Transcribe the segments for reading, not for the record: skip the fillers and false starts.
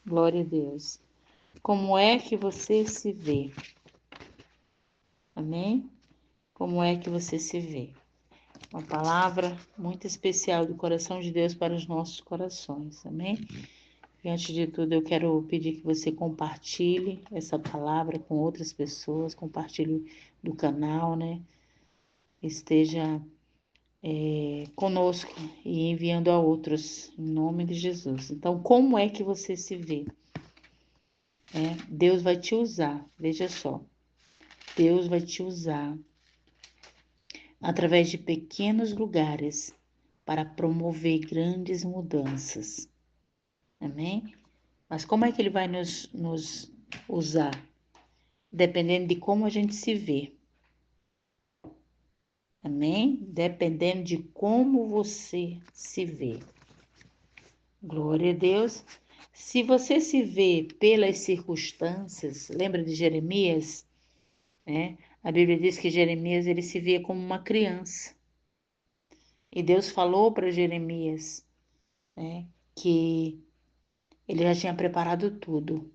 Glória a Deus. Como é que você se vê? Amém? Como é que você se vê? Uma palavra muito especial do coração de Deus para os nossos corações. Amém? E antes de tudo, eu quero pedir que você compartilhe essa palavra com outras pessoas, compartilhe do canal, né? Esteja conosco e enviando a outros, em nome de Jesus. Então, como é que você se vê? Deus vai te usar, veja só. Deus vai te usar através de pequenos lugares para promover grandes mudanças. Amém? Mas como é que Ele vai nos usar? Dependendo de como a gente se vê. Amém? Dependendo de como você se vê. Glória a Deus. Se você se vê pelas circunstâncias, lembra de Jeremias? Né? A Bíblia diz que Jeremias ele se via como uma criança. E Deus falou para Jeremias, né, que ele já tinha preparado tudo.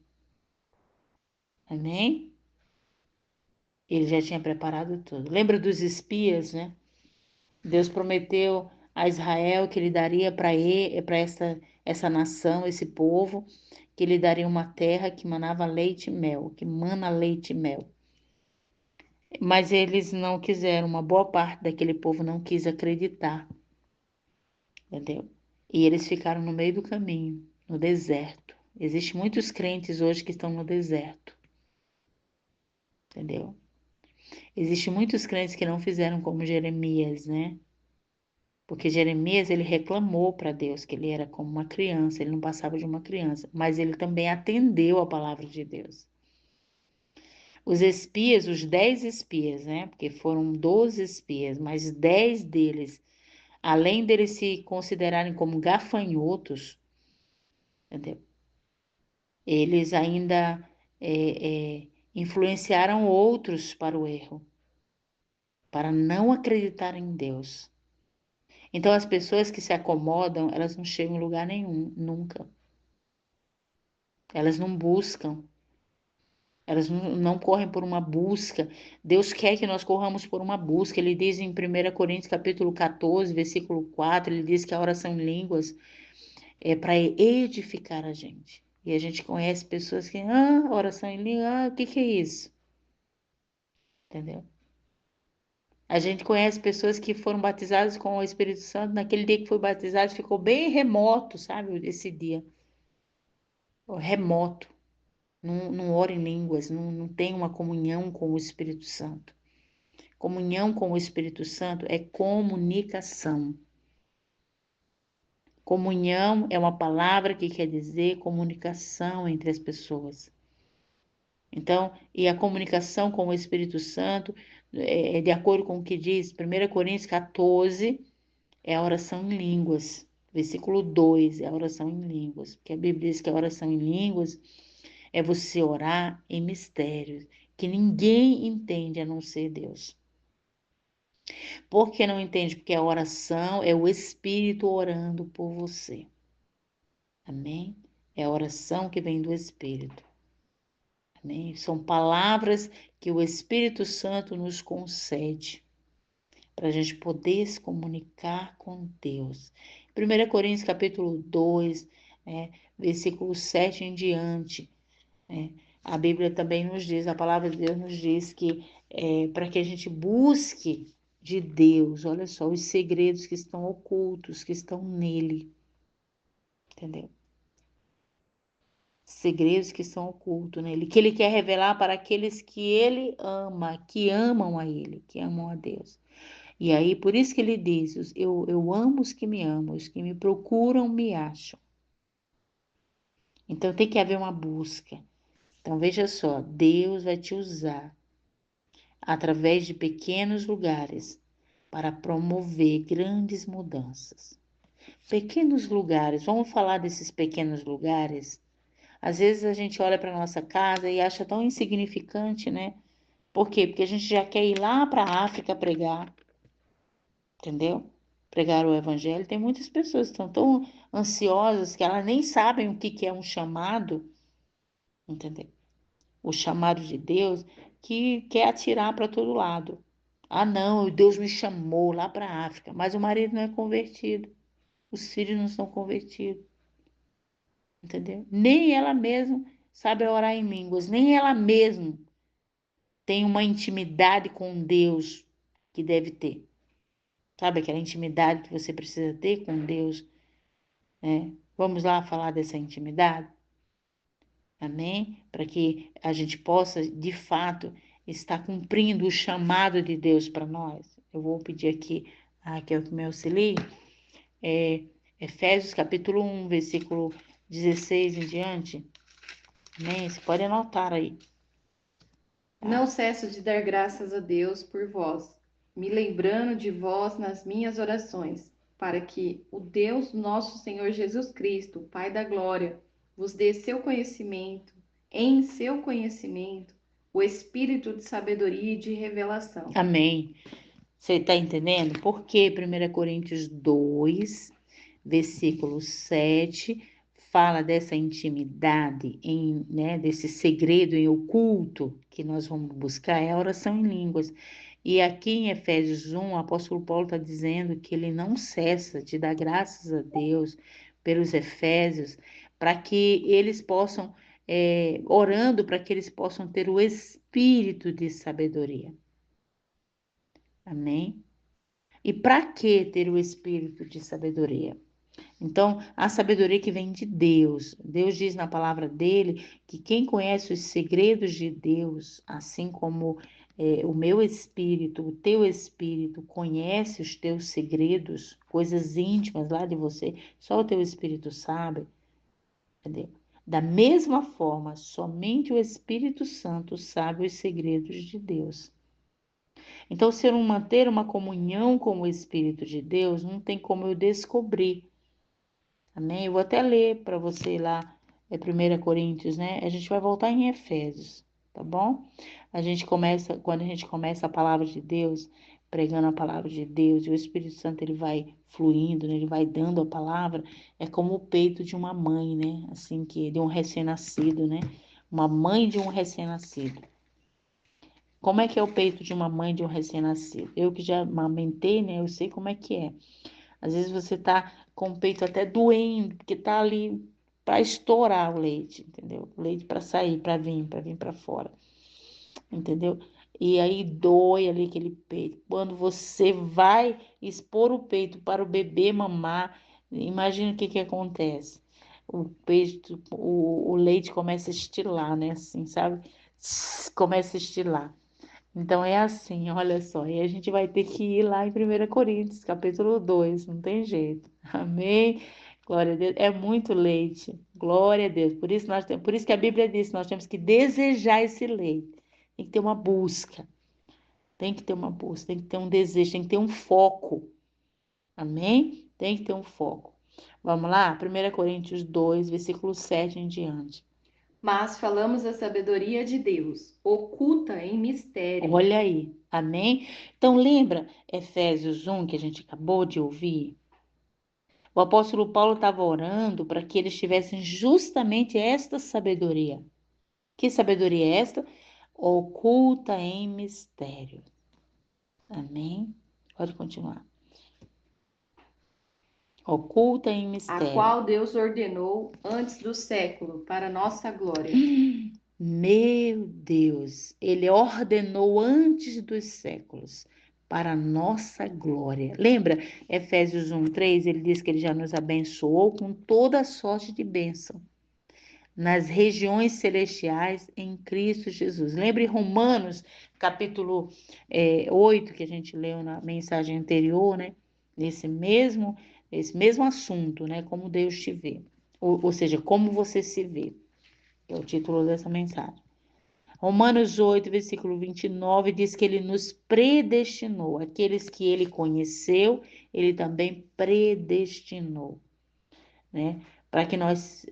Amém? Ele já tinha preparado tudo. Lembra dos espias, né? Deus prometeu a Israel que ele daria para essa nação, esse povo, que ele daria uma terra que manava leite e mel, que mana leite e mel. Mas eles não quiseram, uma boa parte daquele povo não quis acreditar, entendeu? E eles ficaram no meio do caminho, no deserto. Existem muitos crentes hoje que estão no deserto, entendeu? Existem muitos crentes que não fizeram como Jeremias, né? Porque Jeremias, ele reclamou para Deus que ele era como uma criança, ele não passava de uma criança, mas ele também atendeu a palavra de Deus. Os espias, os 10 espias, né? Porque foram 12 espias, mas 10 deles, além deles se considerarem como gafanhotos, entendeu? Eles ainda influenciaram outros para o erro, para não acreditar em Deus. Então, as pessoas que se acomodam, elas não chegam em lugar nenhum, nunca. Elas não buscam, elas não correm por uma busca. Deus quer que nós corramos por uma busca. Ele diz em 1 Coríntios capítulo 14, versículo 4, ele diz que a oração em línguas é para edificar a gente. E a gente conhece pessoas que, oração em línguas, o que é isso? Entendeu? A gente conhece pessoas que foram batizadas com o Espírito Santo, naquele dia que foi batizado, ficou bem remoto, sabe, esse dia. Remoto. Não ora em línguas, não tem uma comunhão com o Espírito Santo. Comunhão com o Espírito Santo é comunicação. Comunhão é uma palavra que quer dizer comunicação entre as pessoas. Então, e a comunicação com o Espírito Santo, de acordo com o que diz 1 Coríntios 14, é a oração em línguas. Versículo 2 é a oração em línguas. Porque a Bíblia diz que a oração em línguas é você orar em mistérios, que ninguém entende a não ser Deus. Por que não entende? Porque a oração é o Espírito orando por você. Amém? É a oração que vem do Espírito. Amém? São palavras que o Espírito Santo nos concede para a gente poder se comunicar com Deus. 1 Coríntios capítulo 2, versículo 7 em diante, a Bíblia também nos diz, a palavra de Deus nos diz que para que a gente busque de Deus, olha só, os segredos que estão ocultos, que estão nele, entendeu? Segredos que estão ocultos nele, que ele quer revelar para aqueles que ele ama, que amam a ele, que amam a Deus. E aí, por isso que ele diz, eu amo os que me amam, os que me procuram me acham. Então tem que haver uma busca. Então veja só, Deus vai te usar através de pequenos lugares para promover grandes mudanças. Pequenos lugares, vamos falar desses pequenos lugares? Às vezes a gente olha para nossa casa e acha tão insignificante, né? Por quê? Porque a gente já quer ir lá para a África pregar, entendeu? pregar o evangelho. Tem muitas pessoas que estão tão ansiosas que elas nem sabem o que que é um chamado, entendeu? O chamado de Deus, que quer atirar para todo lado. Ah, não, Deus me chamou lá para a África, mas o marido não é convertido, os filhos não são convertidos, entendeu? Nem ela mesma sabe orar em línguas, nem ela mesma tem uma intimidade com Deus que deve ter. Sabe aquela intimidade que você precisa ter com Deus, né? Vamos lá falar dessa intimidade? Amém? Para que a gente possa, de fato, estar cumprindo o chamado de Deus para nós. Eu vou pedir aqui que é o que me auxilie. Efésios capítulo 1, versículo 16 em diante. Amém? Você pode anotar aí. Não cesso de dar graças a Deus por vós, me lembrando de vós nas minhas orações, para que o Deus nosso Senhor Jesus Cristo, Pai da glória, vos dê em seu conhecimento, o espírito de sabedoria e de revelação. Amém. Você está entendendo? Porque 1 Coríntios 2, versículo 7, fala dessa intimidade, né, desse segredo em oculto que nós vamos buscar, é a oração em línguas. E aqui em Efésios 1, o apóstolo Paulo está dizendo que ele não cessa de dar graças a Deus pelos Efésios, para que eles possam, orando para que eles possam ter o espírito de sabedoria. Amém? E para que ter o espírito de sabedoria? Então, a sabedoria que vem de Deus. Deus diz na palavra dele que quem conhece os segredos de Deus, assim como o meu espírito, o teu espírito conhece os teus segredos, coisas íntimas lá de você, só o teu espírito sabe, entendeu? Da mesma forma, somente o Espírito Santo sabe os segredos de Deus. Então, se eu não manter uma comunhão com o Espírito de Deus, não tem como eu descobrir. Amém? Eu vou até ler para você lá, 1 Coríntios, né? A gente vai voltar em Efésios, tá bom? Quando a gente começa a palavra de Deus, pregando a palavra de Deus, e o Espírito Santo ele vai fluindo, né? Ele vai dando a palavra, é como o peito de uma mãe, né? Assim, de um recém-nascido, né? Uma mãe de um recém-nascido. Como é que é o peito de uma mãe de um recém-nascido? Eu que já amamentei, né? Eu sei como é que é. Às vezes você tá com o peito até doendo, porque tá ali para estourar o leite, entendeu? O leite para sair, para vir para fora, entendeu? E aí dói ali aquele peito. Quando você vai expor o peito para o bebê mamar, imagina o que que acontece. O peito, o leite começa a estilar, né? Assim, sabe? Começa a estilar. Então é assim, olha só, e a gente vai ter que ir lá em 1 Coríntios, capítulo 2, não tem jeito. Amém? Glória a Deus. É muito leite. Glória a Deus. Por isso que a Bíblia diz, nós temos que desejar esse leite. Tem que ter uma busca. Tem que ter uma busca, tem que ter um desejo, tem que ter um foco. Amém? Tem que ter um foco. Vamos lá? 1 Coríntios 2, versículo 7 em diante. Mas falamos da sabedoria de Deus, oculta em mistério. Olha aí, amém? Então, lembra Efésios 1 que a gente acabou de ouvir? O apóstolo Paulo estava orando para que eles tivessem justamente esta sabedoria. Que sabedoria é esta? Oculta em mistério. Amém? Pode continuar. Oculta em A mistério. qual Deus ordenou antes do século, para nossa glória. Meu Deus, ele ordenou antes dos séculos para a nossa glória. Lembra Efésios 1:3, ele diz que ele já nos abençoou com toda sorte de bênção nas regiões celestiais em Cristo Jesus. Lembre Romanos, capítulo 8, que a gente leu na mensagem anterior, né? Esse mesmo assunto, né? Como Deus te vê. Ou seja, como você se vê, que é o título dessa mensagem. Romanos 8, versículo 29, diz que ele nos predestinou. Aqueles que ele conheceu, ele também predestinou, né? Para que nós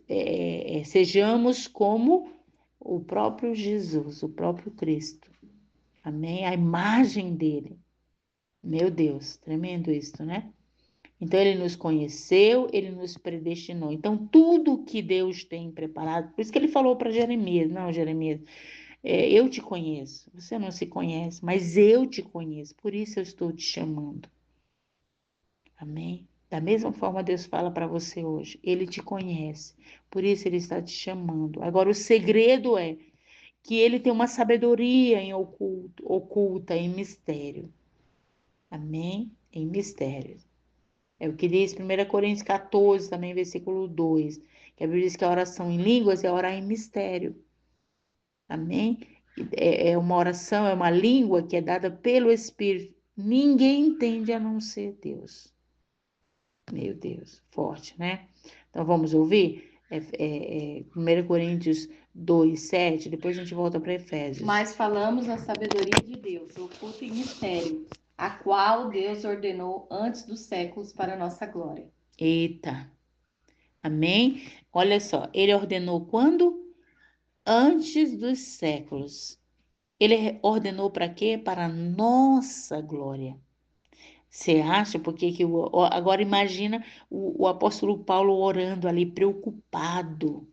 sejamos como o próprio Jesus, o próprio Cristo. Amém? A imagem dele. Meu Deus, tremendo isso, né? Então, ele nos conheceu, ele nos predestinou. Então, tudo que Deus tem preparado, por isso que ele falou para Jeremias, não, Jeremias, eu te conheço, você não se conhece, mas eu te conheço, por isso eu estou te chamando. Amém? Da mesma forma, Deus fala para você hoje, ele te conhece, por isso ele está te chamando. Agora, o segredo é que ele tem uma sabedoria em oculta, em mistério. Amém? Em mistério. É o que diz 1 Coríntios 14, também, versículo 2, que a Bíblia diz que a oração em línguas é orar em mistério. Amém? É uma oração, é uma língua que é dada pelo Espírito. Ninguém entende a não ser Deus. Meu Deus, forte, né? Então vamos ouvir? 1 Coríntios 2, 7, depois a gente volta para Efésios. Mas falamos a sabedoria de Deus, oculta em mistério, a qual Deus ordenou antes dos séculos para nossa glória. Eita, amém? Olha só, ele ordenou quando? Antes dos séculos. Ele ordenou para quê? Para a nossa glória. Você acha? Porque agora imagina o apóstolo Paulo orando ali, preocupado,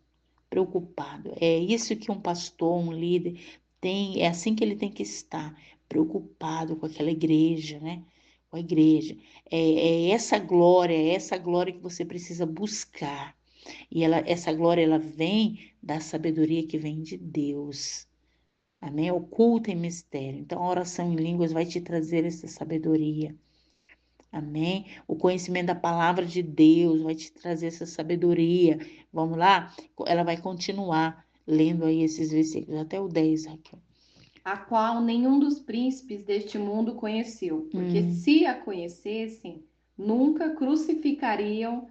preocupado. É isso que um pastor, um líder tem, é assim que ele tem que estar, preocupado com aquela igreja, né? Com a igreja. É essa glória que você precisa buscar. E essa glória, ela vem da sabedoria que vem de Deus. Amém? Oculta em mistério. Então, a oração em línguas vai te trazer essa sabedoria. Amém? O conhecimento da palavra de Deus vai te trazer essa sabedoria. Vamos lá? Ela vai continuar lendo aí esses versículos, até o 10, Raquel. A qual nenhum dos príncipes deste mundo conheceu, porque se a conhecessem, nunca crucificariam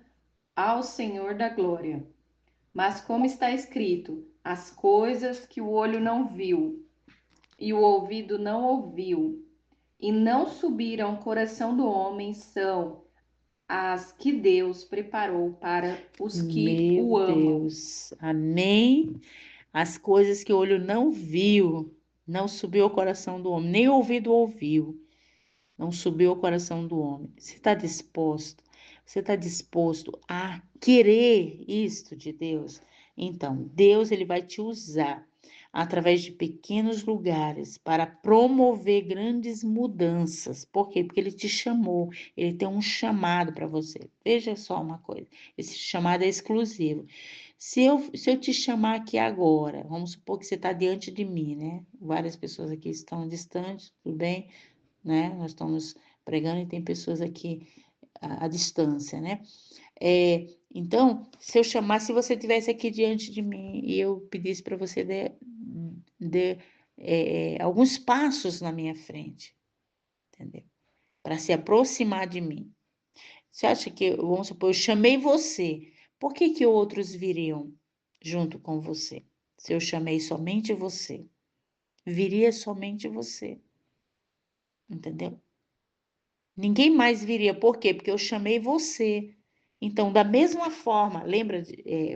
ao Senhor da glória. Mas como está escrito, as coisas que o olho não viu e o ouvido não ouviu, e não subiram ao coração do homem, são as que Deus preparou para os que Meu o amam. Deus. Amém? As coisas que o olho não viu, não subiu ao coração do homem, nem o ouvido ouviu, não subiu ao coração do homem. Você está disposto? Você está disposto a querer isto de Deus? Então, Deus ele vai te usar através de pequenos lugares para promover grandes mudanças. Por quê? Porque ele te chamou, ele tem um chamado para você. Veja só uma coisa, esse chamado é exclusivo. Se eu te chamar aqui agora, vamos supor que você está diante de mim, né? Várias pessoas aqui estão distantes, tudo bem, né? Nós estamos pregando e tem pessoas aqui à distância, né? Então, se você estivesse aqui diante de mim e eu pedisse para você alguns passos na minha frente, entendeu? Para se aproximar de mim. Você acha que, vamos supor, eu chamei você, por que outros viriam junto com você? Se eu chamei somente você, viria somente você, entendeu? Ninguém mais viria, por quê? Porque eu chamei você. Então, da mesma forma, lembra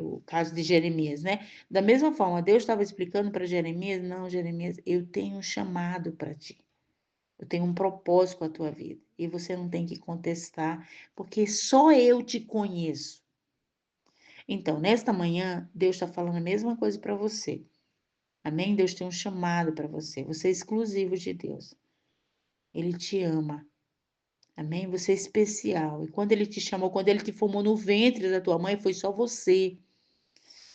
o caso de Jeremias, né? Da mesma forma, Deus estava explicando para Jeremias: não, Jeremias, eu tenho um chamado para ti. Eu tenho um propósito com a tua vida. E você não tem que contestar, porque só eu te conheço. Então, nesta manhã, Deus está falando a mesma coisa para você. Amém? Deus tem um chamado para você. Você é exclusivo de Deus. Ele te ama. Amém? Você é especial. E quando ele te chamou, quando ele te formou no ventre da tua mãe, foi só você.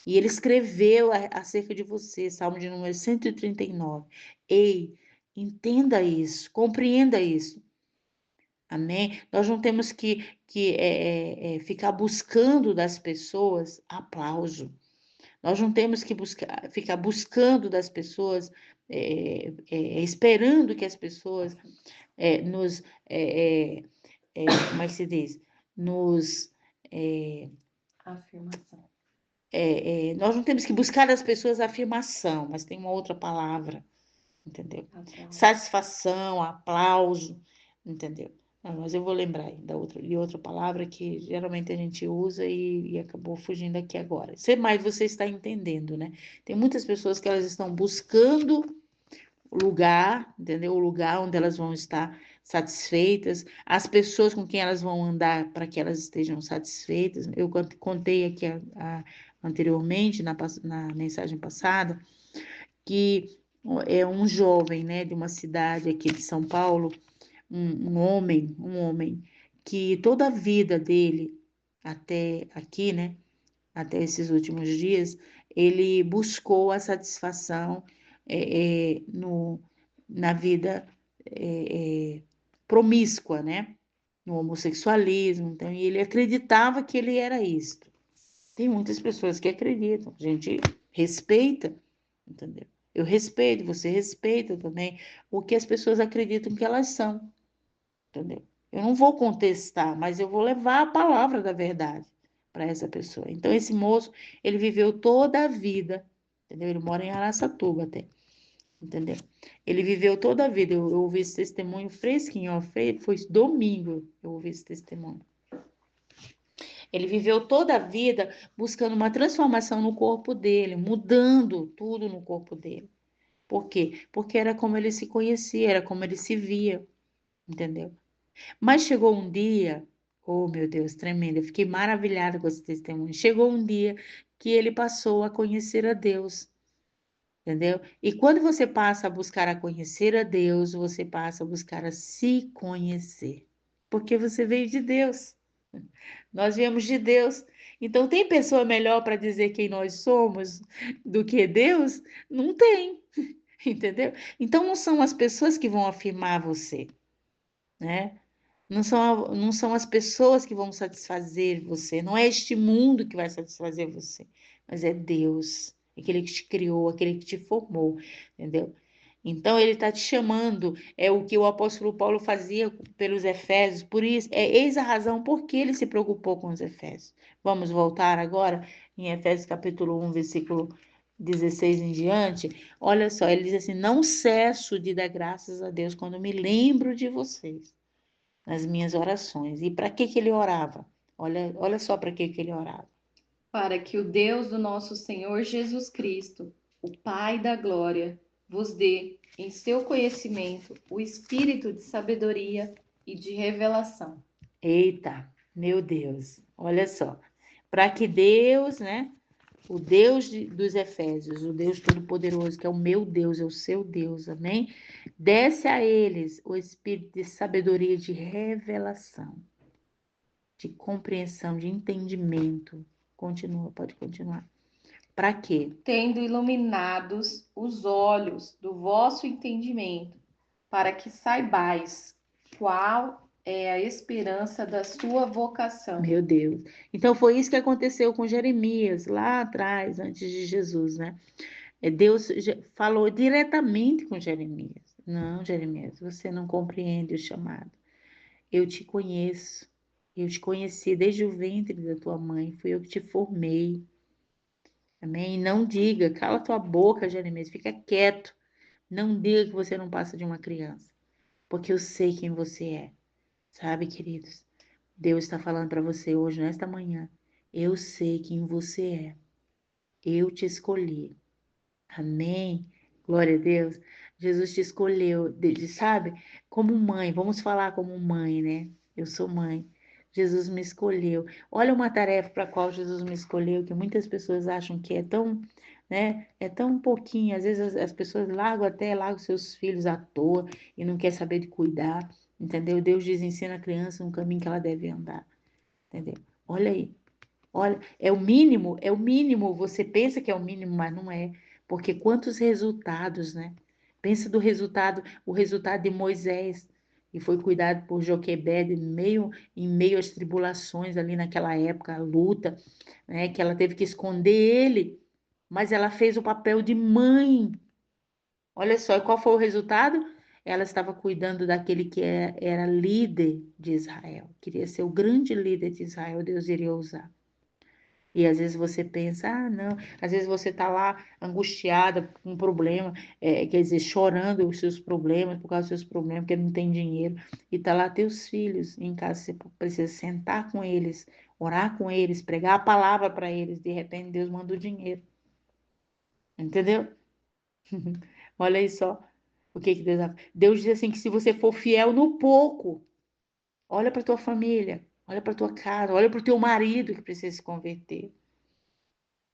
E ele escreveu acerca de você, Salmo de número 139. Ei, entenda isso, compreenda isso. Amém? Nós não temos que ficar buscando das pessoas aplauso. Nós não temos que ficar buscando das pessoas, esperando que as pessoas nos como é que se diz? Nos. Afirmação. Nós não temos que buscar das pessoas afirmação, mas tem uma outra palavra, entendeu? Satisfação, aplauso, entendeu? Não, mas eu vou lembrar de outra palavra que geralmente a gente usa e acabou fugindo aqui agora. Mas você está entendendo, né? Tem muitas pessoas que elas estão buscando o lugar, entendeu? O lugar onde elas vão estar satisfeitas, as pessoas com quem elas vão andar para que elas estejam satisfeitas. Eu contei aqui anteriormente, na mensagem passada, que é um jovem, né, de uma cidade aqui de São Paulo, um homem que toda a vida dele até aqui, né, até esses últimos dias, ele buscou a satisfação no, na vida promíscua, né? No homossexualismo. Então, e ele acreditava que ele era isto. Tem muitas pessoas que acreditam, a gente respeita, entendeu? Eu respeito, você respeita também o que as pessoas acreditam que elas são, entendeu? Eu não vou contestar, mas eu vou levar a palavra da verdade para essa pessoa. Então, esse moço, ele viveu toda a vida, entendeu? Ele mora em Araçatuba até, entendeu? Ele viveu toda a vida. Eu ouvi esse testemunho fresquinho, ó, foi domingo eu ouvi esse testemunho. Ele viveu toda a vida buscando uma transformação no corpo dele, mudando tudo no corpo dele. Por quê? Porque era como ele se conhecia, era como ele se via, entendeu? Mas chegou um dia, oh meu Deus, tremendo, eu fiquei maravilhada com esse testemunho. Chegou um dia que ele passou a conhecer a Deus, entendeu? E quando você passa a buscar a conhecer a Deus, você passa a buscar a se conhecer, porque você veio de Deus. Nós viemos de Deus. Então, tem pessoa melhor para dizer quem nós somos do que Deus? Não tem, entendeu? Então, não são as pessoas que vão afirmar você, né? Não são as pessoas que vão satisfazer você, não é este mundo que vai satisfazer você, mas é Deus, aquele que te criou, aquele que te formou, entendeu? Então ele está te chamando, é o que o apóstolo Paulo fazia pelos Efésios, por isso, eis a razão por que ele se preocupou com os Efésios. Vamos voltar agora em Efésios capítulo 1, versículo 16 em diante. Olha só, ele diz assim: não cesso de dar graças a Deus quando me lembro de vocês nas minhas orações. E para que ele orava? Olha só para que ele orava. Para que o Deus do nosso Senhor Jesus Cristo, o Pai da glória, vos dê em seu conhecimento o espírito de sabedoria e de revelação. Eita, meu Deus, olha só. Para que Deus, né? O Deus dos Efésios, o Deus Todo-Poderoso, que é o meu Deus, é o seu Deus, amém? Desce a eles o espírito de sabedoria, de revelação, de compreensão, de entendimento. Continua, pode continuar. Para quê? Tendo iluminados os olhos do vosso entendimento, para que saibais qual é a esperança da sua vocação. Meu Deus. Então foi isso que aconteceu com Jeremias lá atrás, antes de Jesus, né? Deus falou diretamente com Jeremias. Não, Jeremias, você não compreende o chamado. Eu te conheço. Eu te conheci desde o ventre da tua mãe. Fui eu que te formei. Amém? Não diga, cala tua boca, Jeremias, fica quieto. Não diga que você não passa de uma criança, porque eu sei quem você é. Sabe, queridos? Deus está falando para você hoje, nesta manhã. Eu sei quem você é. Eu te escolhi. Amém? Glória a Deus. Jesus te escolheu, sabe? Como mãe, vamos falar como mãe, né? Eu sou mãe. Jesus me escolheu. Olha uma tarefa para a qual Jesus me escolheu, que muitas pessoas acham que é tão, né? É tão pouquinho. Às vezes as pessoas largam seus filhos à toa e não quer saber de cuidar, entendeu? Deus diz, ensina a criança no caminho que ela deve andar, entendeu? Olha aí. Olha, é o mínimo, é o mínimo. Você pensa que é o mínimo, mas não é. Porque quantos resultados, né? Pensa do resultado, o resultado de Moisés, que foi cuidado por Joquebede em meio às tribulações ali naquela época, a luta, né? Que ela teve que esconder ele, mas ela fez o papel de mãe. Olha só, e qual foi o resultado? Ela estava cuidando daquele que era líder de Israel, queria ser o grande líder de Israel, Deus iria usar. E às vezes você pensa, ah, não. Às vezes você está lá angustiada com um problema, quer dizer, chorando os seus problemas, por causa dos seus problemas, porque não tem dinheiro. E tá lá teus filhos em casa, você precisa sentar com eles, orar com eles, pregar a palavra para eles. De repente, Deus manda o dinheiro. Entendeu? Olha aí só. O que que Deus diz assim, que se você for fiel no pouco, olha para tua família, olha para tua casa, olha para o teu marido que precisa se converter,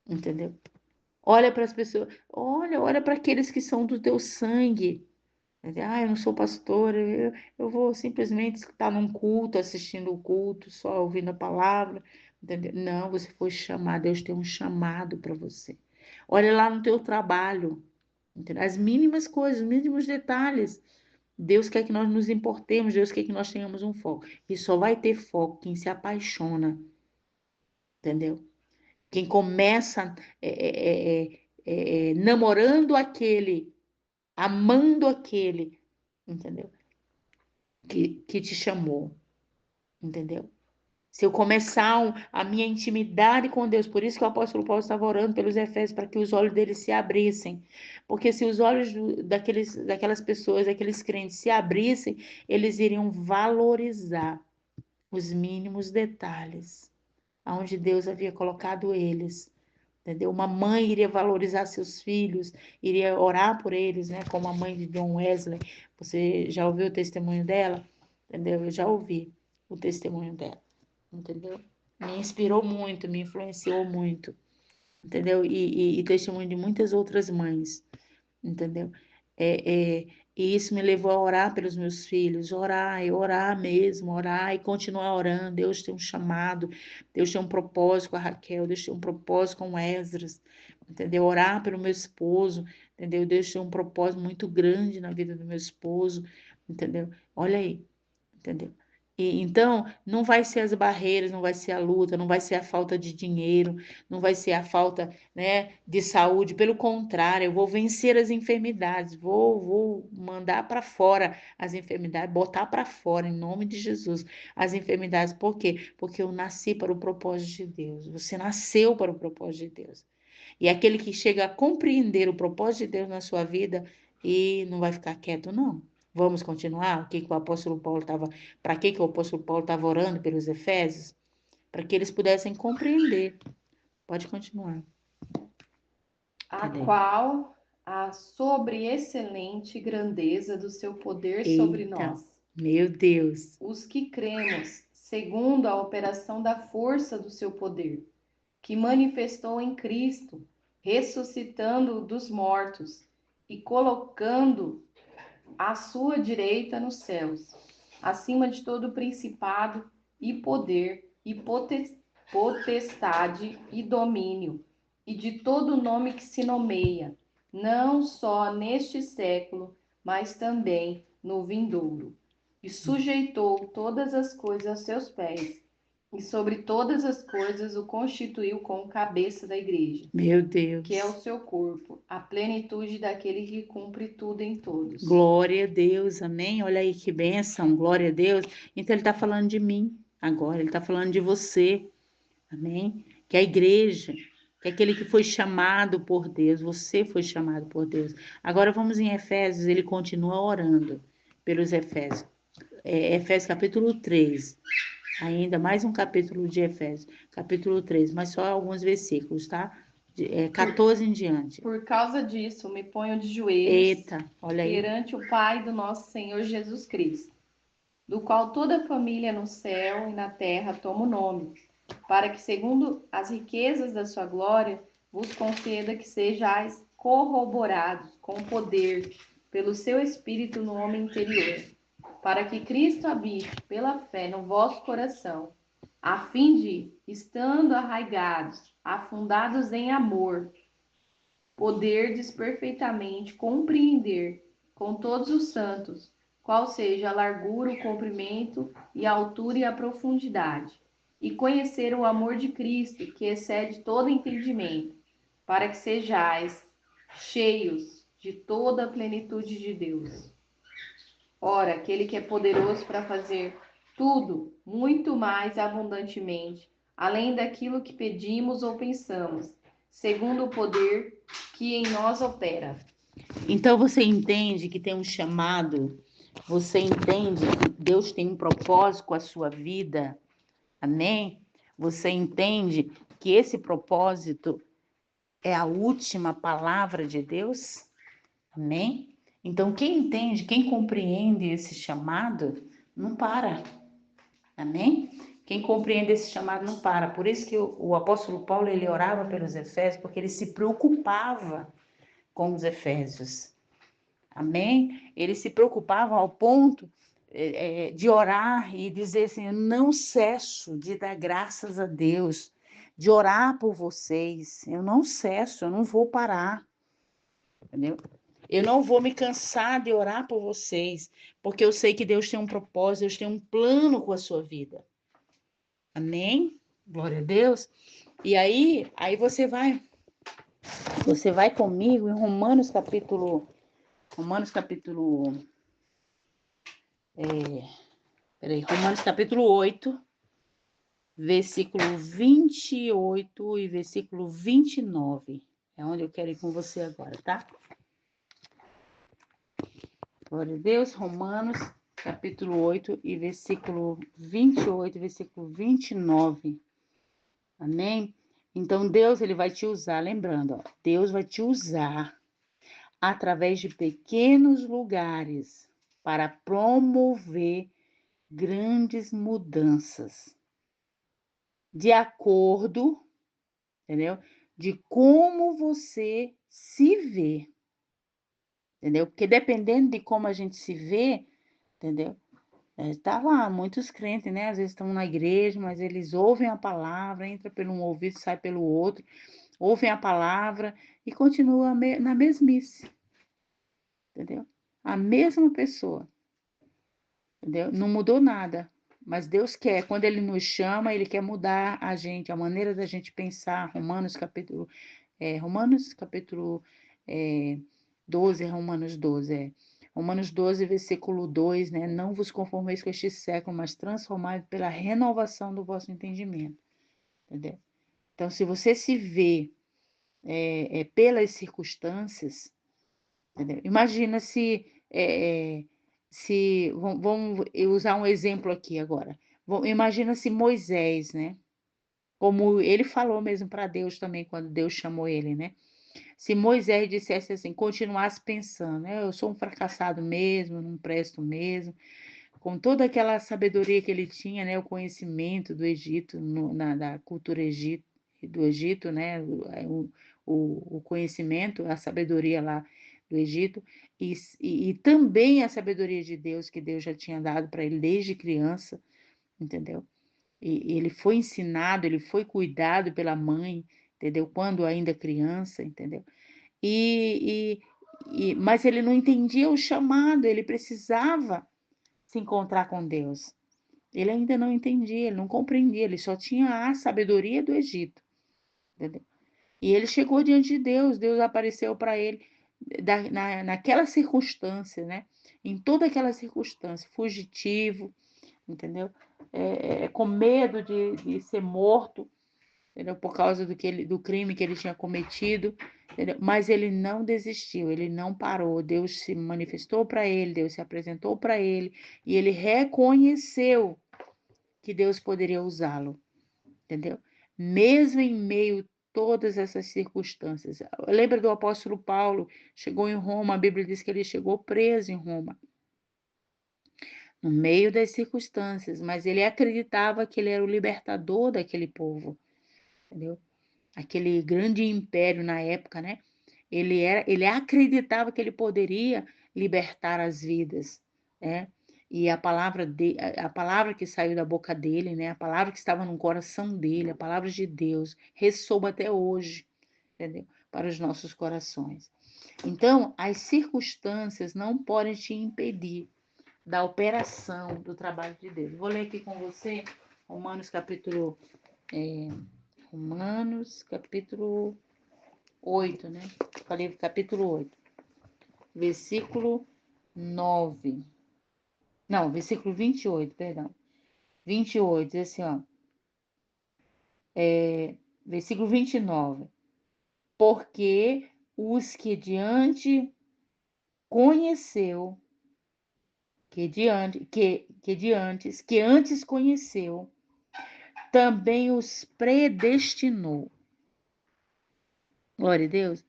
entendeu? Olha para as pessoas, olha para aqueles que são do teu sangue. Eu não sou pastora, eu vou simplesmente estar num culto, assistindo o culto, só ouvindo a palavra, entendeu? Não, você foi chamado, Deus tem um chamado para você. Olha lá no teu trabalho, entendeu? As mínimas coisas, os mínimos detalhes. Deus quer que nós nos importemos, Deus quer que nós tenhamos um foco. E só vai ter foco quem se apaixona, entendeu? Quem começa namorando aquele, amando aquele, entendeu? Que te chamou, entendeu? Se eu começar a minha intimidade com Deus, por isso que o apóstolo Paulo estava orando pelos Efésios, para que os olhos deles se abrissem. Porque se os olhos daquelas pessoas, daqueles crentes se abrissem, eles iriam valorizar os mínimos detalhes, aonde Deus havia colocado eles. Entendeu? Uma mãe iria valorizar seus filhos, iria orar por eles, né? Como a mãe de John Wesley. Você já ouviu o testemunho dela? Entendeu? Eu já ouvi o testemunho dela, entendeu? Me inspirou muito, me influenciou muito, entendeu? E testemunho de muitas outras mães, entendeu? E isso me levou a orar pelos meus filhos, orar e orar mesmo, orar e continuar orando. Deus tem um chamado, Deus tem um propósito com a Raquel, Deus tem um propósito com o Esdras, entendeu? Orar pelo meu esposo, entendeu? Deus tem um propósito muito grande na vida do meu esposo, entendeu? Olha aí, entendeu? Então, não vai ser as barreiras, não vai ser a luta, não vai ser a falta de dinheiro, não vai ser a falta, né, de saúde. Pelo contrário, eu vou vencer as enfermidades, vou mandar para fora as enfermidades, botar para fora, em nome de Jesus, as enfermidades. Por quê? Porque eu nasci para o propósito de Deus. Você nasceu para o propósito de Deus. E aquele que chega a compreender o propósito de Deus na sua vida e não vai ficar quieto, não. Vamos continuar? O que que o apóstolo Paulo estava, para que o apóstolo Paulo estava orando pelos Efésios? Para que eles pudessem compreender. Pode continuar. A Cadê? qual a sobreexcelente grandeza do seu poder sobre Eita, nós, meu Deus. os que cremos, segundo a operação da força do seu poder, que manifestou em Cristo, ressuscitando-o dos mortos e colocando à sua direita nos céus, acima de todo principado e poder e potestade e domínio, e de todo nome que se nomeia, não só neste século, mas também no vindouro. E sujeitou todas as coisas aos seus pés, e sobre todas as coisas o constituiu como cabeça da igreja, Meu que é o Deus. seu corpo, a plenitude daquele que cumpre tudo em todos. Glória a Deus, amém? Olha aí que bênção, glória a Deus. Então ele está falando de mim agora, ele está falando de você, amém? Que a igreja, que aquele que foi chamado por Deus, você foi chamado por Deus. Agora vamos em Efésios, ele continua orando pelos Efésios. Efésios capítulo 3, ainda mais um capítulo de Efésios, capítulo 3, mas só alguns versículos, tá? 14 em diante. Por causa disso, me ponho de joelhos Eita, olha aí. perante o Pai do nosso Senhor Jesus Cristo, do qual toda a família no céu e na terra toma o nome, para que, segundo as riquezas da sua glória, vos conceda que sejais corroborados com poder pelo seu Espírito no homem interior, para que Cristo habite pela fé no vosso coração, a fim de, estando arraigados, afundados em amor, poderdes perfeitamente compreender com todos os santos qual seja a largura, o comprimento e a altura e a profundidade, e conhecer o amor de Cristo, que excede todo entendimento, para que sejais cheios de toda a plenitude de Deus. Ora, aquele que é poderoso para fazer tudo muito mais abundantemente, além daquilo que pedimos ou pensamos, segundo o poder que em nós opera. Então você entende que tem um chamado, você entende que Deus tem um propósito com a sua vida, amém? Você entende que esse propósito é a última palavra de Deus, amém? Então, quem entende, quem compreende esse chamado, não para. Amém? Quem compreende esse chamado não para. Por isso que o apóstolo Paulo, ele orava pelos Efésios, porque ele se preocupava com os Efésios. Amém? Ele se preocupava ao ponto de orar e dizer assim: eu não cesso de dar graças a Deus, de orar por vocês. Eu não cesso, eu não vou parar. Entendeu? Eu não vou me cansar de orar por vocês, porque eu sei que Deus tem um propósito, Deus tem um plano com a sua vida. Amém? Glória a Deus. E aí você vai comigo em Romanos capítulo Romanos capítulo 8, versículo 28 e versículo 29. É onde eu quero ir com você agora, tá? Glória a Deus, Romanos capítulo 8 e versículo 28, versículo 29. Amém? Então Deus, ele vai te usar, lembrando, ó, Deus vai te usar através de pequenos lugares para promover grandes mudanças de acordo, entendeu? De como você se vê, entendeu? Porque dependendo de como a gente se vê, entendeu? Tá lá, muitos crentes, né? Às vezes estão na igreja, mas eles ouvem a palavra, entra pelo um ouvido, sai pelo outro, ouvem a palavra e continua na mesmice, entendeu? A mesma pessoa, entendeu? Não mudou nada, mas Deus quer, quando Ele nos chama, Ele quer mudar a gente, a maneira da gente pensar. Romanos capítulo 12, Romanos 12, Romanos 12, versículo 2, né? Não vos conformeis com este século, mas transformai pela renovação do vosso entendimento, entendeu? Então, se você se vê pelas circunstâncias, entendeu? Imagina vamos usar um exemplo aqui agora. Imagina se Moisés, né? Como ele falou mesmo para Deus também, quando Deus chamou ele, né? Se Moisés dissesse assim, continuasse pensando, né? Eu sou um fracassado mesmo, não presto mesmo, com toda aquela sabedoria que ele tinha, né? O conhecimento do Egito, da cultura do Egito, né? O conhecimento, a sabedoria lá do Egito, e também a sabedoria de Deus, que Deus já tinha dado para ele desde criança, entendeu? E ele foi ensinado, ele foi cuidado pela mãe, entendeu? Quando ainda criança, entendeu? E, mas ele não entendia o chamado, ele precisava se encontrar com Deus. Ele ainda não entendia, ele não compreendia, ele só tinha a sabedoria do Egito, entendeu? E ele chegou diante de Deus, Deus apareceu para ele naquela circunstância, né? Em toda aquela circunstância, fugitivo, entendeu? Com medo de ser morto, entendeu? Por causa do crime que ele tinha cometido, entendeu? Mas ele não desistiu, ele não parou. Deus se manifestou para ele, Deus se apresentou para ele e ele reconheceu que Deus poderia usá-lo, entendeu? Mesmo em meio a todas essas circunstâncias. Lembra do apóstolo Paulo? Chegou em Roma, a Bíblia diz que ele chegou preso em Roma, no meio das circunstâncias, mas ele acreditava que ele era o libertador daquele povo, entendeu? Aquele grande império na época, né? Ele acreditava que ele poderia libertar as vidas, né? E a palavra que saiu da boca dele, né? A palavra que estava no coração dele, a palavra de Deus, ressoa até hoje, entendeu? Para os nossos corações. Então, as circunstâncias não podem te impedir da operação do trabalho de Deus. Vou ler aqui com você Romanos capítulo Romanos, capítulo 8, né? Falei capítulo 8, versículo 9. Não, versículo 28, perdão. 28, diz assim, ó. Versículo 29. Porque os que diante conheceu, que antes conheceu, também os predestinou. Glória a Deus.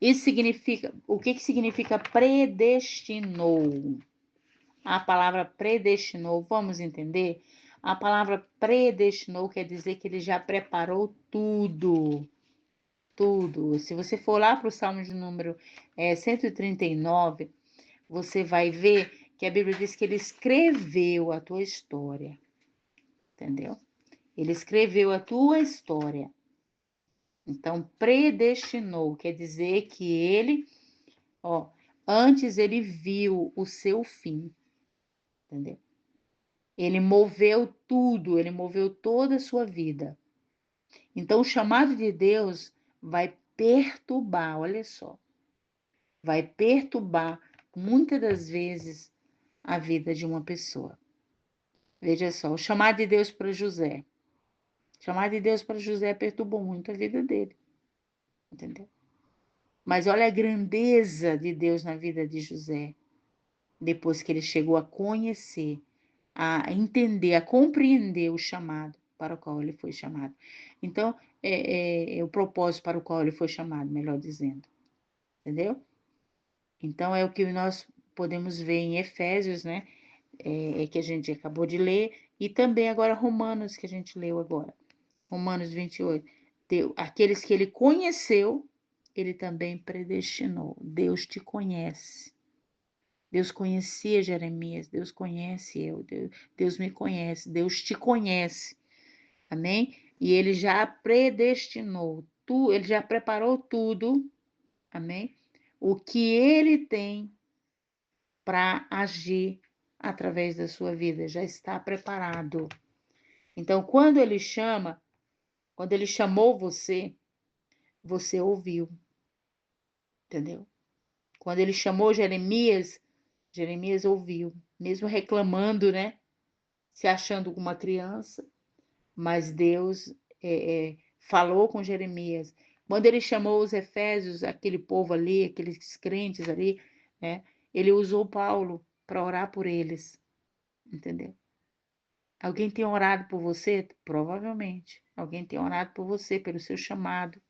Isso significa, o que significa predestinou? A palavra predestinou, vamos entender? A palavra predestinou quer dizer que ele já preparou tudo, tudo. Se você for lá para o Salmo de número 139, você vai ver que a Bíblia diz que ele escreveu a tua história, entendeu? Ele escreveu a tua história. Então, predestinou quer dizer que ele, antes ele viu o seu fim, entendeu? Ele moveu tudo, ele moveu toda a sua vida. Então, o chamado de Deus vai perturbar, olha só, vai perturbar muitas das vezes a vida de uma pessoa. Veja só, o chamado de Deus para José. O chamado de Deus para José perturbou muito a vida dele, entendeu? Mas olha a grandeza de Deus na vida de José, depois que ele chegou a conhecer, a entender, a compreender o chamado para o qual ele foi chamado. Então, o propósito para o qual ele foi chamado, melhor dizendo, entendeu? Então, é o que nós podemos ver em Efésios, né? Que a gente acabou de ler, e também agora Romanos, que a gente leu agora. Romanos 28. Aqueles que ele conheceu, ele também predestinou. Deus te conhece. Deus conhecia Jeremias, Deus conhece eu, Deus me conhece, Deus te conhece. Amém? E ele já predestinou, ele já preparou tudo, amém? O que ele tem para agir através da sua vida, já está preparado. Então, quando ele chamou você, você ouviu, entendeu? Quando ele chamou Jeremias, Jeremias ouviu, mesmo reclamando, né? Se achando uma criança, mas Deus falou com Jeremias. Quando ele chamou os Efésios, aquele povo ali, aqueles crentes ali, né? Ele usou Paulo para orar por eles, entendeu? Alguém tem orado por você? Provavelmente. Alguém tem orado por você, pelo seu chamado,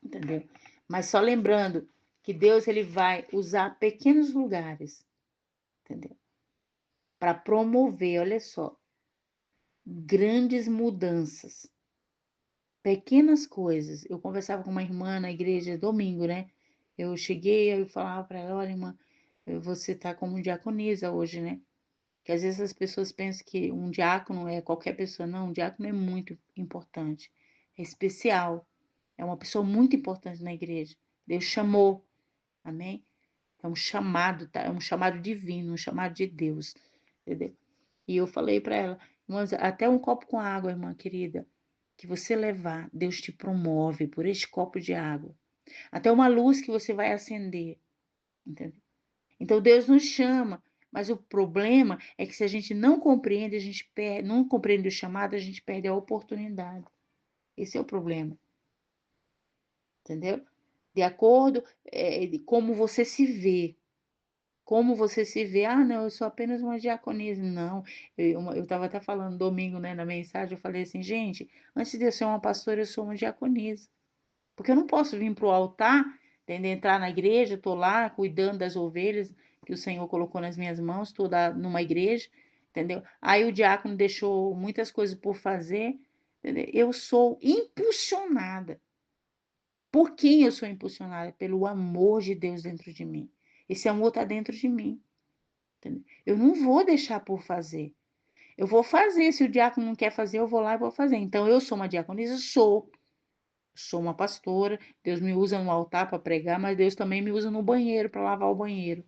entendeu? Mas só lembrando que Deus ele vai usar pequenos lugares, entendeu? Para promover, olha só, grandes mudanças. Pequenas coisas. Eu conversava com uma irmã na igreja domingo, né? Eu cheguei, eu falava para ela, olha, irmã, você está como diaconisa hoje, né? Que às vezes as pessoas pensam que um diácono é qualquer pessoa. Não, um diácono é muito importante. É especial. É uma pessoa muito importante na igreja. Deus chamou. Amém? É um chamado, tá? É um chamado divino, um chamado de Deus. Entendeu? E eu falei para ela, irmãs, até um copo com água, irmã querida, que você levar, Deus te promove por este copo de água. Até uma luz que você vai acender, entendeu? Então Deus nos chama, mas o problema é que se a gente não compreende, a gente perde, não compreende o chamado, a gente perde a oportunidade. Esse é o problema, entendeu? De acordo de como você se vê. Como você se vê, não, eu sou apenas uma diaconisa. Não, eu estava até falando domingo, né, na mensagem, eu falei assim, gente, antes de eu ser uma pastora, eu sou uma diaconisa. Porque eu não posso vir para o altar, entendeu? Entrar na igreja, estou lá cuidando das ovelhas que o Senhor colocou nas minhas mãos, estou numa igreja, entendeu? Aí o diácono deixou muitas coisas por fazer, entendeu? Eu sou impulsionada. Por quem eu sou impulsionada? Pelo amor de Deus dentro de mim. Esse amor está dentro de mim. Entendeu? Eu não vou deixar por fazer. Eu vou fazer. Se o diácono não quer fazer, eu vou lá e vou fazer. Então, eu sou uma diaconisa? Sou uma pastora. Deus me usa no altar para pregar, mas Deus também me usa no banheiro para lavar o banheiro.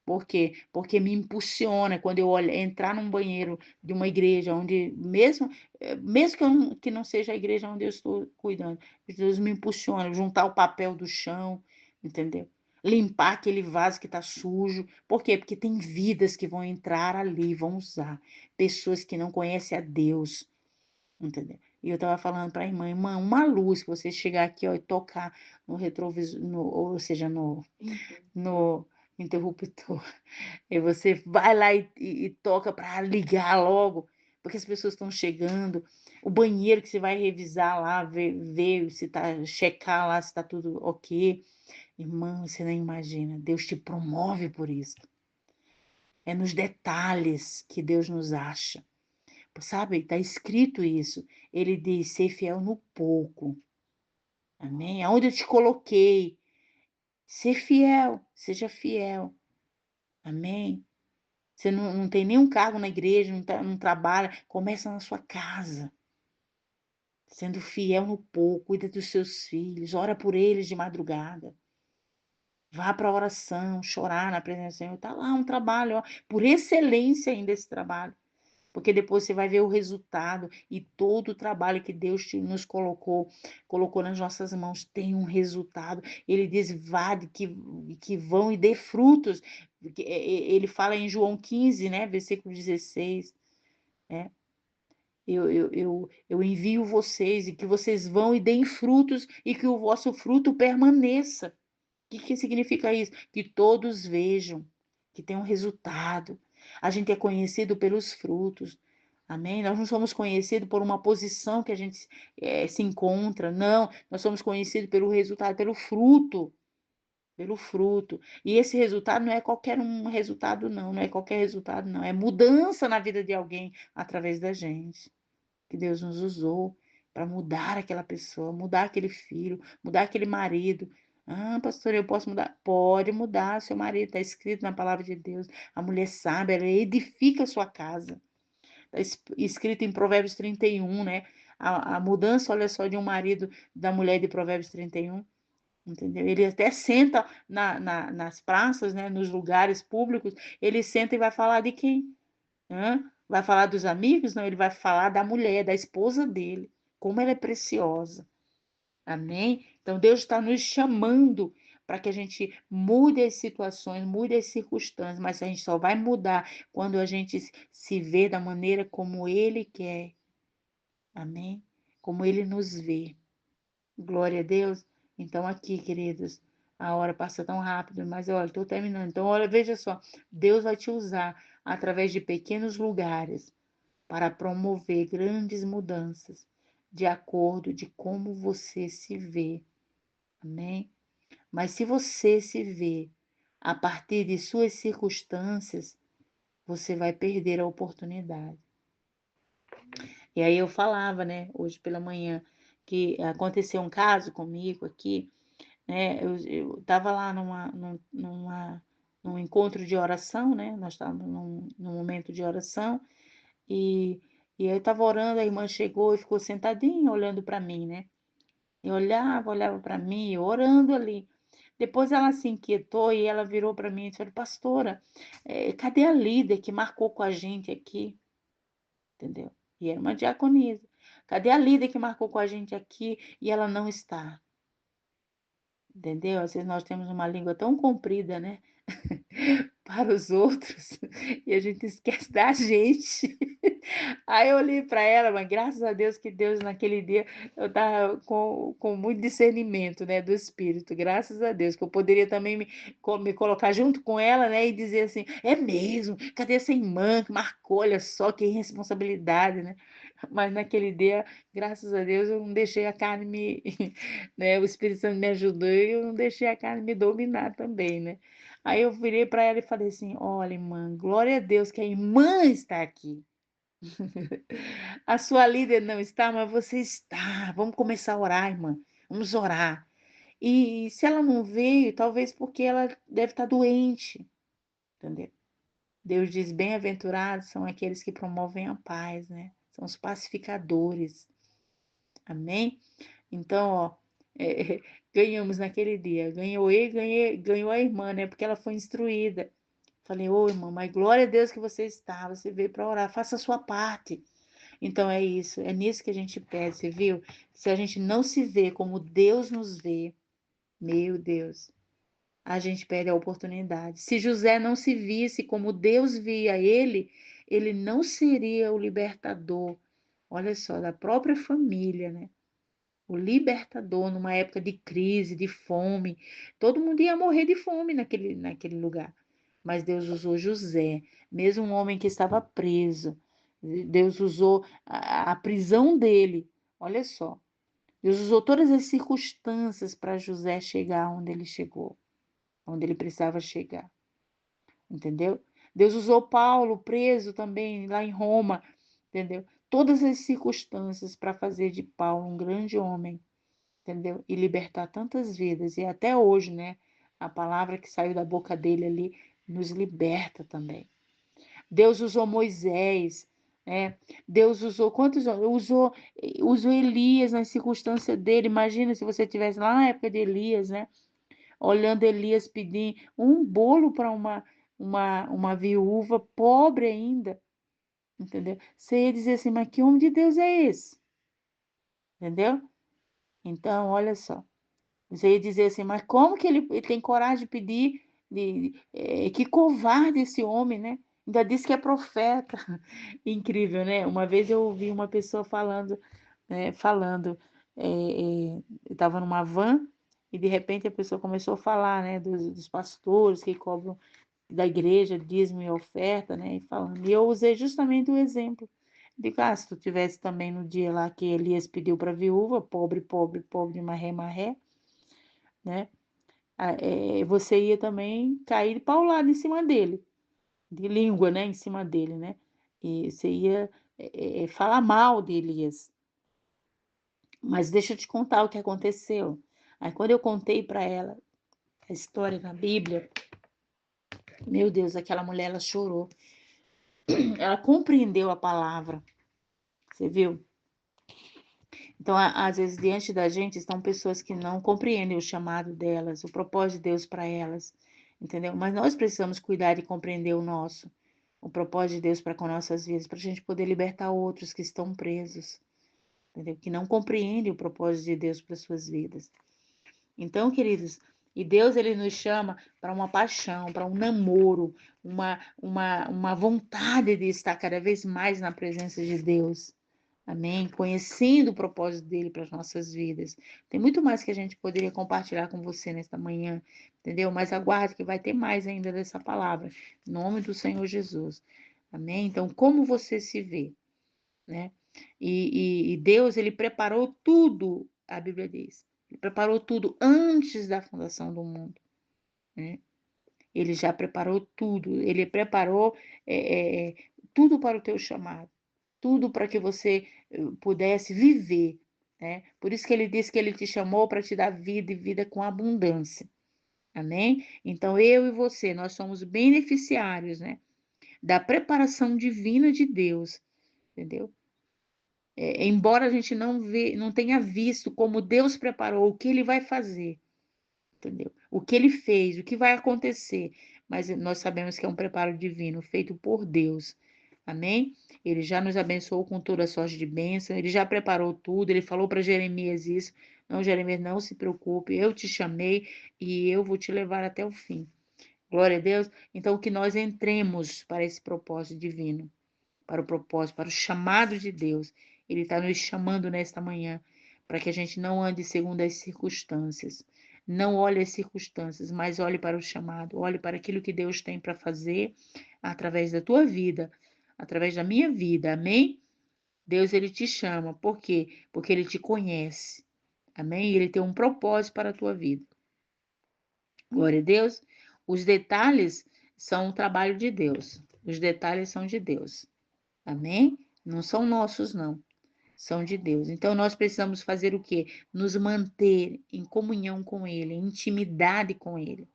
Por quê? Porque me impulsiona quando eu entrar num banheiro de uma igreja, onde, mesmo que não seja a igreja onde eu estou cuidando, Deus me impulsiona, juntar o papel do chão, entendeu? Limpar aquele vaso que está sujo. Por quê? Porque tem vidas que vão entrar ali, vão usar. Pessoas que não conhecem a Deus, entendeu? E eu estava falando para a irmã, uma luz, que você chegar aqui ó, e tocar no retrovisor, ou seja, no interruptor. E você vai lá e toca para ligar logo, porque as pessoas estão chegando. O banheiro que você vai revisar lá, ver se tá, checar lá se está tudo ok. Irmão, você nem imagina, Deus te promove por isso. É nos detalhes que Deus nos acha. Sabe, está escrito isso. Ele diz, ser fiel no pouco. Amém? Aonde eu te coloquei, ser fiel, seja fiel. Amém? Você não tem nenhum cargo na igreja, não trabalha, começa na sua casa. Sendo fiel no pouco, cuida dos seus filhos, ora por eles de madrugada. Vá para a oração, chorar na presença do Senhor. Está lá um trabalho, ó, por excelência ainda esse trabalho. Porque depois você vai ver o resultado e todo o trabalho que Deus nos colocou nas nossas mãos tem um resultado. Ele diz, vade que vão e dê frutos. Ele fala em João 15, né, versículo 16, né? Eu envio vocês e que vocês vão e deem frutos e que o vosso fruto permaneça. O que significa isso? Que todos vejam, que tem um resultado. A gente é conhecido pelos frutos. Amém? Nós não somos conhecidos por uma posição que a gente se encontra. Não, nós somos conhecidos pelo resultado, pelo fruto. Pelo fruto. E esse resultado não é qualquer um resultado, não. Não é qualquer resultado, não. É mudança na vida de alguém através da gente. Que Deus nos usou para mudar aquela pessoa, mudar aquele filho, mudar aquele marido. Ah, pastor, eu posso mudar? Pode mudar seu marido, está escrito na palavra de Deus. A mulher sabe, ela edifica a sua casa. Está escrito em Provérbios 31, né? A mudança, olha só, de um marido da mulher de Provérbios 31. Entendeu? Ele até senta nas praças, né, nos lugares públicos, ele senta e vai falar de quem? Hã? Vai falar dos amigos? Não, ele vai falar da mulher, da esposa dele, como ela é preciosa. Amém? Então Deus está nos chamando para que a gente mude as situações, mude as circunstâncias, mas a gente só vai mudar quando a gente se vê da maneira como Ele quer. Amém? Como Ele nos vê. Glória a Deus. Então aqui, queridos, a hora passa tão rápido, mas olha, estou terminando. Então, olha, veja só, Deus vai te usar através de pequenos lugares para promover grandes mudanças de acordo de como você se vê. Amém? Mas se você se vê a partir de suas circunstâncias, você vai perder a oportunidade. E aí eu falava, né, hoje pela manhã, que aconteceu um caso comigo aqui, né? Eu estava lá num encontro de oração, né? Nós estávamos num momento de oração e, e eu estava orando, a irmã chegou e ficou sentadinha olhando para mim, né? Eu olhava para mim, orando ali. Depois ela se inquietou e ela virou para mim e falou, pastora, cadê a líder que marcou com a gente aqui? Entendeu? E era uma diaconisa. Cadê a líder que marcou com a gente aqui e ela não está? Entendeu? Às vezes nós temos uma língua tão comprida, né? Para os outros e a gente esquece da gente. Aí eu olhei para ela, mas graças a Deus que Deus naquele dia eu estava com muito discernimento, né, do Espírito, graças a Deus, que eu poderia também me colocar junto com ela, né, e dizer assim, é mesmo, cadê essa irmã que marcou, olha só que irresponsabilidade, né? Mas naquele dia, graças a Deus, eu não deixei a carne né, o Espírito Santo me ajudou e eu não deixei a carne me dominar também, né? Aí eu virei para ela e falei assim: olha, irmã, glória a Deus que a irmã está aqui. A sua líder não está, mas você está. Vamos começar a orar, irmã. Vamos orar. E se ela não veio, talvez porque ela deve estar doente, entendeu? Deus diz: bem-aventurados são aqueles que promovem a paz, né? São os pacificadores. Amém? Então, ó, ganhamos naquele dia. Ganhou ele, ganhou a irmã, né? Porque ela foi instruída. Falei, ô irmã, mas glória a Deus que você está, você veio para orar, faça a sua parte. Então é isso, é nisso que a gente pede, você viu? Se a gente não se vê como Deus nos vê, meu Deus, a gente perde a oportunidade. Se José não se visse como Deus via ele, ele não seria o libertador, olha só, da própria família, né? O libertador numa época de crise, de fome. Todo mundo ia morrer de fome naquele lugar. Mas Deus usou José, mesmo um homem que estava preso, Deus usou a prisão dele. Olha só. Deus usou todas as circunstâncias para José chegar onde ele chegou, onde ele precisava chegar. Entendeu? Deus usou Paulo preso também lá em Roma, entendeu? Todas as circunstâncias para fazer de Paulo um grande homem, entendeu? E libertar tantas vidas. E até hoje, né? A palavra que saiu da boca dele ali nos liberta também. Deus usou Moisés, né? Deus usou quantos usou Elias na circunstância dele. Imagina se você tivesse lá na época de Elias, né? Olhando Elias pedir um bolo para uma viúva pobre ainda, entendeu? Você ia dizer assim, mas que homem de Deus é esse? Entendeu? Então, olha só. Você ia dizer assim, mas como que ele tem coragem de pedir? Que covarde esse homem, né? Ainda disse que é profeta. Incrível, né? Uma vez eu ouvi uma pessoa falando, eu estava numa van e de repente a pessoa começou a falar, né, dos pastores que cobram da igreja dízimo e oferta, né, e falando. E eu usei justamente o exemplo de que, se tu tivesse também no dia lá que Elias pediu para a viúva, pobre, pobre, pobre, marré, marré, né? Você ia também cair de paulada em cima dele, de língua, né, em cima dele, né? E você ia falar mal de Elias. Mas deixa eu te contar o que aconteceu. Aí quando eu contei para ela a história na Bíblia, meu Deus, aquela mulher ela chorou. Ela compreendeu a palavra. Você viu? Então, às vezes, diante da gente estão pessoas que não compreendem o chamado delas, o propósito de Deus para elas, entendeu? Mas nós precisamos cuidar de compreender o propósito de Deus para com nossas vidas, para a gente poder libertar outros que estão presos, entendeu? Que não compreendem o propósito de Deus para suas vidas. Então, queridos, e Deus ele nos chama para uma paixão, para um namoro, uma vontade de estar cada vez mais na presença de Deus. Amém? Conhecendo o propósito dele para as nossas vidas. Tem muito mais que a gente poderia compartilhar com você nesta manhã, entendeu? Mas aguarde que vai ter mais ainda dessa palavra. Em nome do Senhor Jesus. Amém? Então, como você se vê, né? E Deus, ele preparou tudo, a Bíblia diz. Ele preparou tudo antes da fundação do mundo, né? Ele já preparou tudo. Ele preparou tudo para o teu chamado, tudo para que você pudesse viver, né? Por isso que ele disse que ele te chamou para te dar vida e vida com abundância. Amém? Então eu e você, nós somos beneficiários, né, da preparação divina de Deus, entendeu? Embora a gente não tenha visto como Deus preparou, o que ele vai fazer, entendeu? O que ele fez, o que vai acontecer, mas nós sabemos que é um preparo divino feito por Deus. Amém? Ele já nos abençoou com toda sorte de bênção, ele já preparou tudo, ele falou para Jeremias isso. Não, Jeremias, não se preocupe, eu te chamei e eu vou te levar até o fim. Glória a Deus. Então, que nós entremos para esse propósito divino, para o propósito, para o chamado de Deus. Ele está nos chamando nesta manhã para que a gente não ande segundo as circunstâncias. Não olhe as circunstâncias, mas olhe para o chamado, olhe para aquilo que Deus tem para fazer através da tua vida, através da minha vida. Amém? Deus, ele te chama. Por quê? Porque ele te conhece. Amém? Ele tem um propósito para a tua vida. Glória a Deus. Os detalhes são o trabalho de Deus. Os detalhes são de Deus. Amém? Não são nossos, não. São de Deus. Então, nós precisamos fazer o quê? Nos manter em comunhão com Ele, em intimidade com Ele.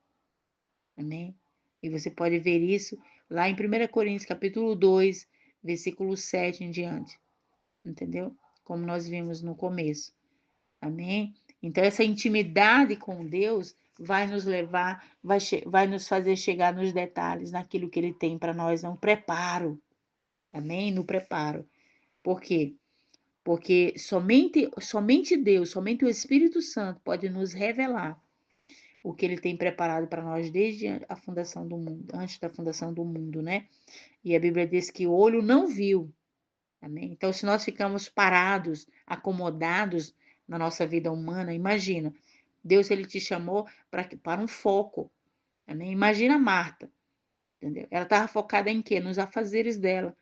Amém? E você pode ver isso lá em 1 Coríntios, capítulo 2, versículo 7 em diante. Entendeu? Como nós vimos no começo. Amém? Então, essa intimidade com Deus vai nos levar, vai nos fazer chegar nos detalhes, naquilo que Ele tem para nós, no preparo. Amém? No preparo. Por quê? Porque somente Deus, somente o Espírito Santo pode nos revelar o que ele tem preparado para nós desde a fundação do mundo, antes da fundação do mundo, né? E a Bíblia diz que o olho não viu. Amém? Então, se nós ficamos parados, acomodados na nossa vida humana, imagina, Deus ele te chamou para um foco. Amém? Imagina Marta, entendeu? Ela estava focada em quê? Nos afazeres dela.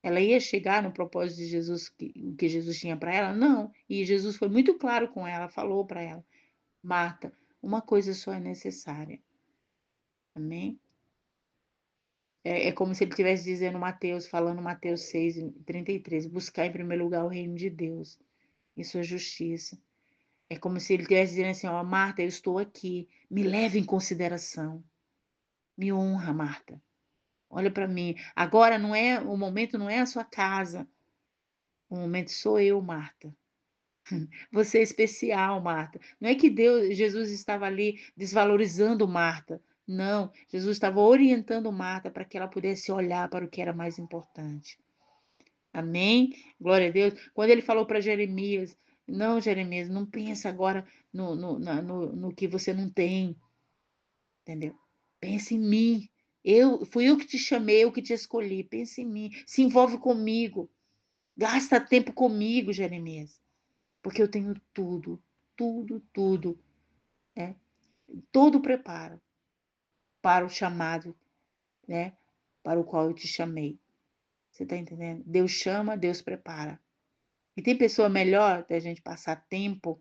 Ela ia chegar no propósito de Jesus, o que Jesus tinha para ela? Não. E Jesus foi muito claro com ela, falou para ela: Marta, uma coisa só é necessária. Amém? É como se ele estivesse dizendo Mateus, falando Mateus 6:33, buscar em primeiro lugar o reino de Deus e sua justiça. É como se ele estivesse dizendo assim, ó, Marta, eu estou aqui, me leve em consideração, me honra, Marta. Olha para mim. Agora não é, o momento não é a sua casa, o momento sou eu, Marta. Você é especial, Marta. Não é que Jesus estava ali desvalorizando Marta. Não, Jesus estava orientando Marta para que ela pudesse olhar para o que era mais importante. Amém? Glória a Deus. Quando ele falou para Jeremias, não, Jeremias, não pensa agora no que você não tem, entendeu? Pensa em mim. Fui eu que te chamei, eu que te escolhi. Pensa em mim. Se envolve comigo. Gasta tempo comigo, Jeremias. Porque eu tenho tudo, tudo, né? Todo preparo para o chamado, né? Para o qual eu te chamei. Você está entendendo? Deus chama, Deus prepara. E tem pessoa melhor da gente passar tempo,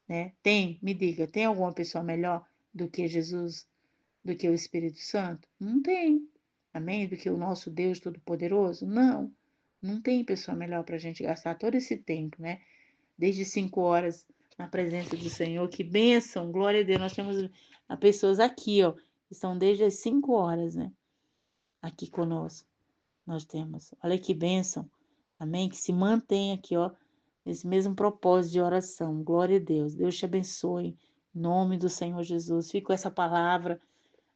né? Tem, me diga, tem alguma pessoa melhor do que Jesus, do que o Espírito Santo? Não tem. Amém? Do que o nosso Deus Todo-Poderoso? Não. Não tem pessoa melhor para a gente gastar todo esse tempo, né? Desde 5 horas na presença do Senhor. Que bênção, glória a Deus. Nós temos pessoas aqui, ó, que estão desde as 5 horas, né? Aqui conosco. Nós temos. Olha que bênção. Amém? Que se mantém aqui, ó, nesse mesmo propósito de oração. Glória a Deus. Deus te abençoe. Em nome do Senhor Jesus. Fique com essa palavra.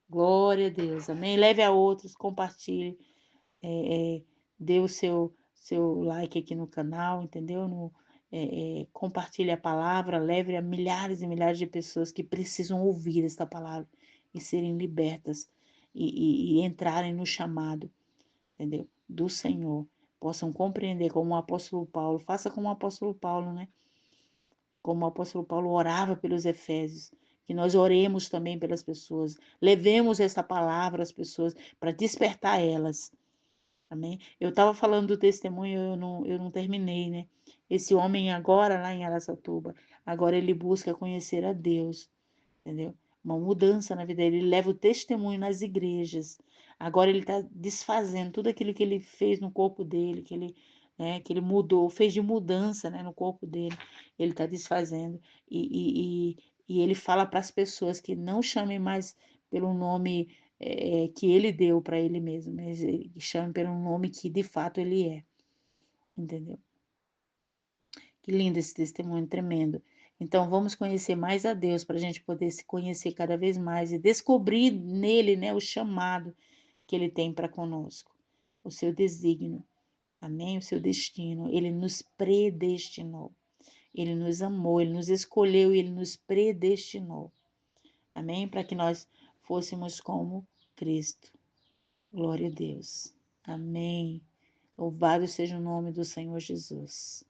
Glória a Deus. Amém? Leve a outros, compartilhe. Dê o seu like aqui no canal, entendeu? Compartilhe a palavra, leve a milhares e milhares de pessoas que precisam ouvir esta palavra e serem libertas e entrarem no chamado, entendeu? Do Senhor. Possam compreender como o apóstolo Paulo, faça como o apóstolo Paulo, né? Como o apóstolo Paulo orava pelos Efésios, que nós oremos também pelas pessoas, levemos essa palavra às pessoas para despertar elas. Amém? Eu estava falando do testemunho, eu não terminei, né? Esse homem agora, lá em Araçatuba, agora ele busca conhecer a Deus, entendeu? Uma mudança na vida dele, ele leva o testemunho nas igrejas. Agora ele está desfazendo tudo aquilo que ele fez no corpo dele, que ele mudou, fez de mudança, né, no corpo dele. Ele está desfazendo e ele fala para as pessoas que não chamem mais pelo nome que ele deu para ele mesmo, mas que chame pelo nome que de fato ele é, entendeu? Que lindo esse testemunho, tremendo. Então, vamos conhecer mais a Deus para a gente poder se conhecer cada vez mais e descobrir nele, né, o chamado que ele tem para conosco, o seu desígnio, amém? O seu destino. Ele nos predestinou, ele nos amou, ele nos escolheu e ele nos predestinou, amém? Para que nós fôssemos como Cristo. Glória a Deus, amém. Louvado seja o nome do Senhor Jesus.